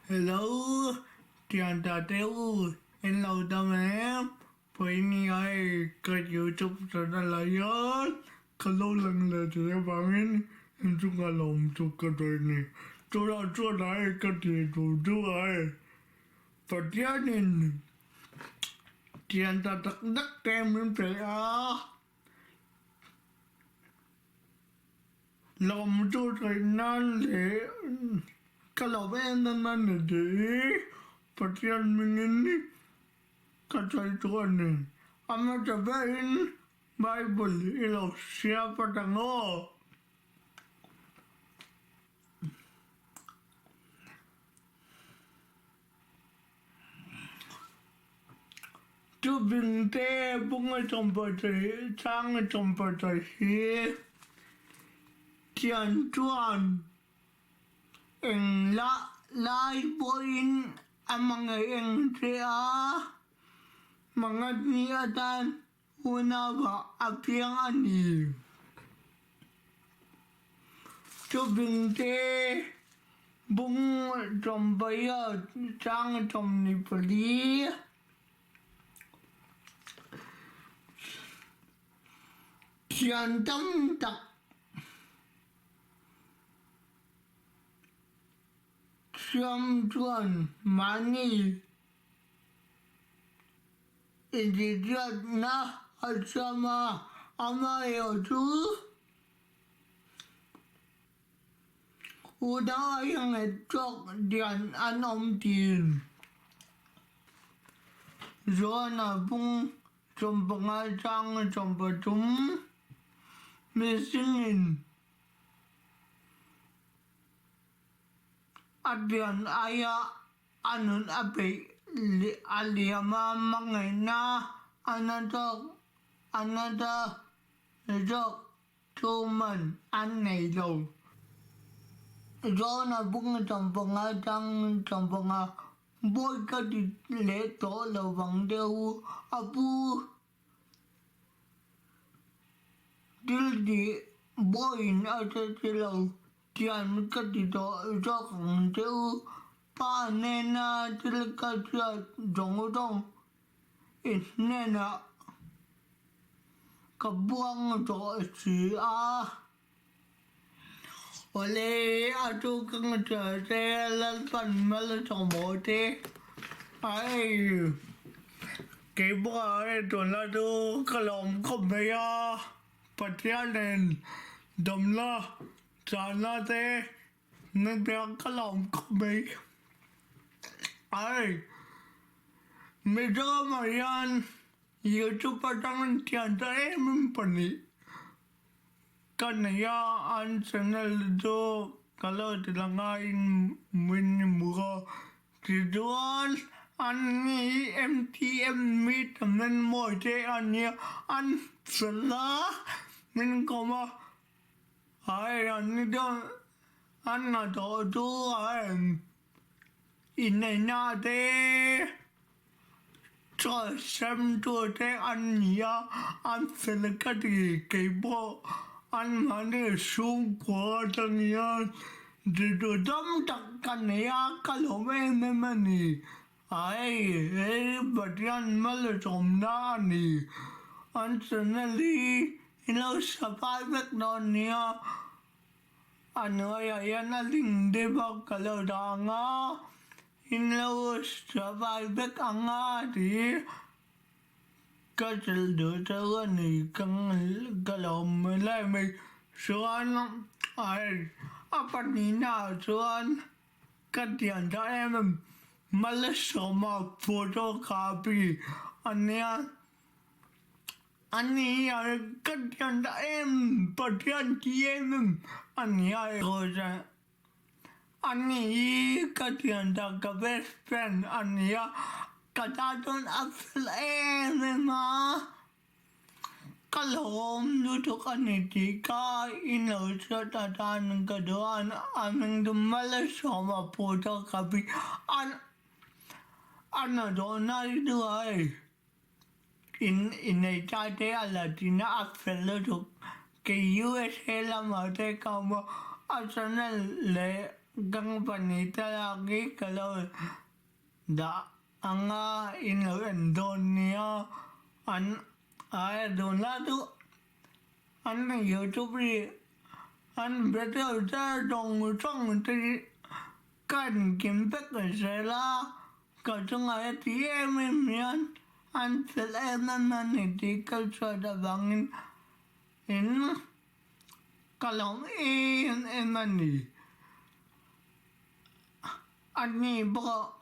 Hello, chàng ta téo em lâu tâm em với ni ai cái YouTube cho nó là nhớ kalau lần là thì em bảo em chung là lòng chụp cái đời này chỗ này cái gì chỗ ai và cho nên chàng ta đắc kem em phải lòng chỗ này nan để kalau em nan là để và cho mình cái chỗ này ama tabain Bible ilo siapa tango THUFINGTE bung trong bờ trời chang trong bờ trời hi chuan en lai boin amang en mga niatan una ba apiang ani THUFINGTE bung trong baya chang trong nipali chian tâm tắc chiam chuan mani Individual na Malsawma amayo tu udah yang etok dian anom tin JOHANA bung trong pengacara trong betum mesingin adian ayah anun ape aliama mangena another job tuman anay lo JOHANA bung trong pengacara boy ka di leto lo bang deu apu dil di boy na lo tian ka di do jong deu pa nena til ka dong nena ka buang do si Oleh aku kena jalan malah sama te, ay, kebal tu lah tu kalau kau bayar patianen, domla, sana te, nanti kalau kau bayar, ay, Mizoram yang YouTube padangan tiada mempani. Kanaya an channel do kalau dilangain murah dijual ani MTM Mite men Mite ani an salah men koma ay ani do an do ay inena de cho xem tu te ania an selekati kebo anh mà đi xuống qua tầng nhà thì tôi đâm tắc căn nhà cái lỗ bên mà nè ai bật anh mà là trộm na nè anh sẽ đi nó sắp phải biết đó nè anh ơi anh linh đi vào cái lỗ đó ngã nó sắp phải biết ăn thì cái đứa cháu này cái lòng mới lại mình xuân ai apa ni nào xuân cái tiền cho em Malsawma photocopy anh cái tiền cho em bật tiền chị em anh rồi ra anh cái tiền cho cái best friend anh kata don apel mà kalau duduk anitika ino catatan kedua aming Malsawma photocopy ana dona itu ay in cate alatina apel duduk ke USA lama te kamu channel le Gang panita lagi kalau da anga ino Indonesia an ay don la tu an YouTube ri an betul ta dong chang ti kan kim pek se la ka chung ay TM mian an sel nan ni ti kal sa da bangin in kalong in mani ani bro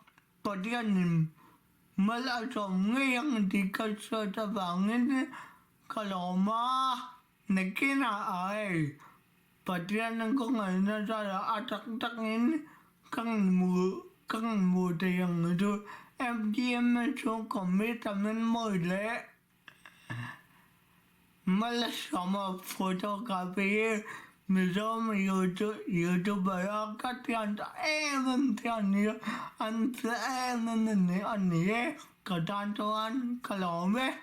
podian mala som ngang di kalsa ta bangin kaloma nakina ai podian ko ngana sa atak takin kang mu de yang do MTM Channel commit amen moi le Malsawma photography Mizoram YouTube ya katian ta tian ni an ni an ni ka dan tuan kalome